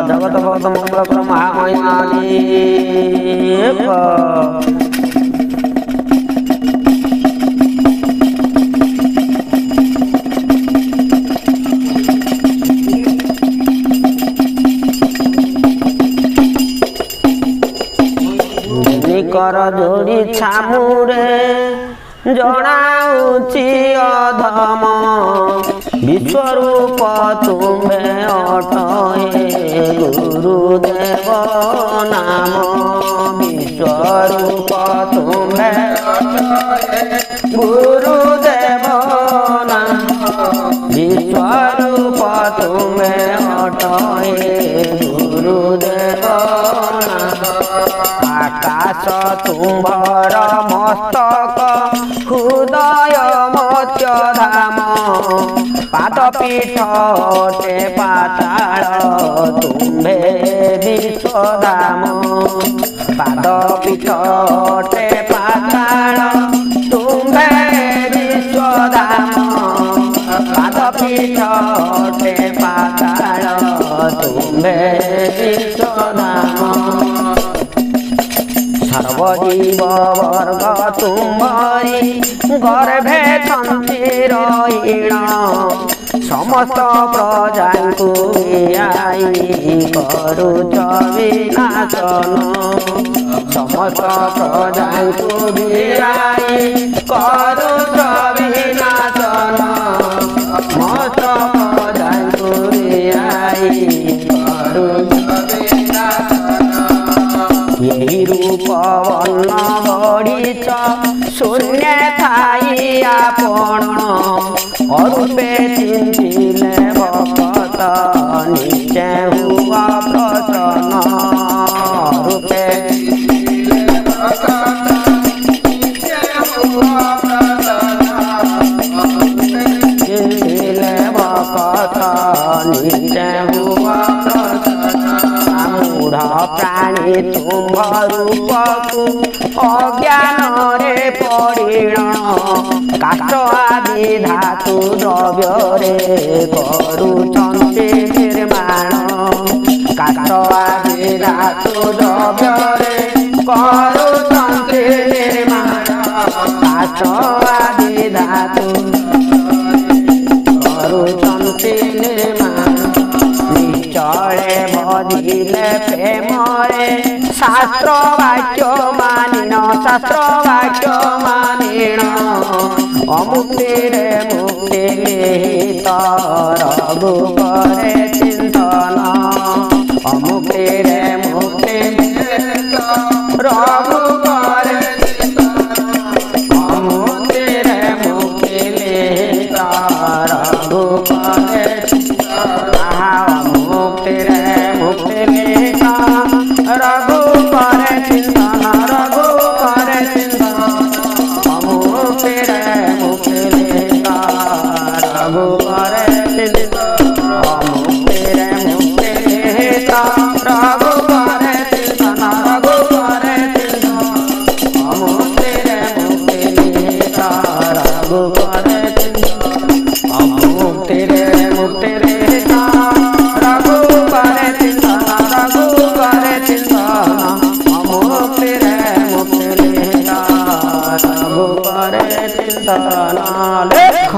जगत भक्त मंगल महामयानी कर जोड़ी छामुरे जनाऊची अधम विश्वरूप तुम्हे अटहे गुरुदेव नाम विश्वरूप तुम्हे गुरुदेव नाम विश्वरूप तुम्हे अटहे गुरुदेव नाम आकाश तुम्भर मस्तक हृदय मत्स्य धाम पादपीठ अटे पाताल तुम्भे विश्वधाम पादपीठ अटे पाताल तुम्भे विश्वधाम पादपीठ अटे पाताल तुम्भे विश्वधाम सर्वजीव वर्ग तुम्हारी गर्भे तंत्रीण समस्त प्रजा को करुच विनाशन समस्त प्रजा को करुच विनाशन समस्त प्रजा को यही रूप वर्ण गढ़ीच शून्य थाई आपण अरूपे चिंतिले भक्त निश्चय हुआ प्रसन्न रूपे चिंतिले भक्त निश्चय हुआ प्राणी तुम रूप को अज्ञान रे पड़िण काष्ठ आदि धातु द्रव्य रे करुचंती निर्माण काष्ठ आदि धातु द्रव्य रे करुचंती निर्माण काष्ठ आदि धातु करुचंती निर्माण निश्चले बधिले प्रेमरे शास्त्र वाक्य मानिन शास्त्र वाक्य मानिन अमुक्ति रे मुक्ति निहित रघुपरे चिंतन अमुक्ति रे मुक्ति निहित रघुपरे चिंतन अमुक्ति रे मुक्ति निहित रघुपरे चिंतन मुक्ति रे मुक्ति निहित रघुपरे चिंतन रघुपरे चिंतन मुक्ति रे मुक्ति निहित रघुपरे चिंतन मुक्ति रे मुक्ति निहित रघुपरे चिंतन रघुपरे चिंतन मुक्ति रे मुक्ति निहित रघुपरे चिंतन मुक्ति रे मुक्ति निहित रघुपरे चिंतन रघुपरे चिंतन मुक्ति रे मुक्ति निहित रघुपरे चिंतन लेख।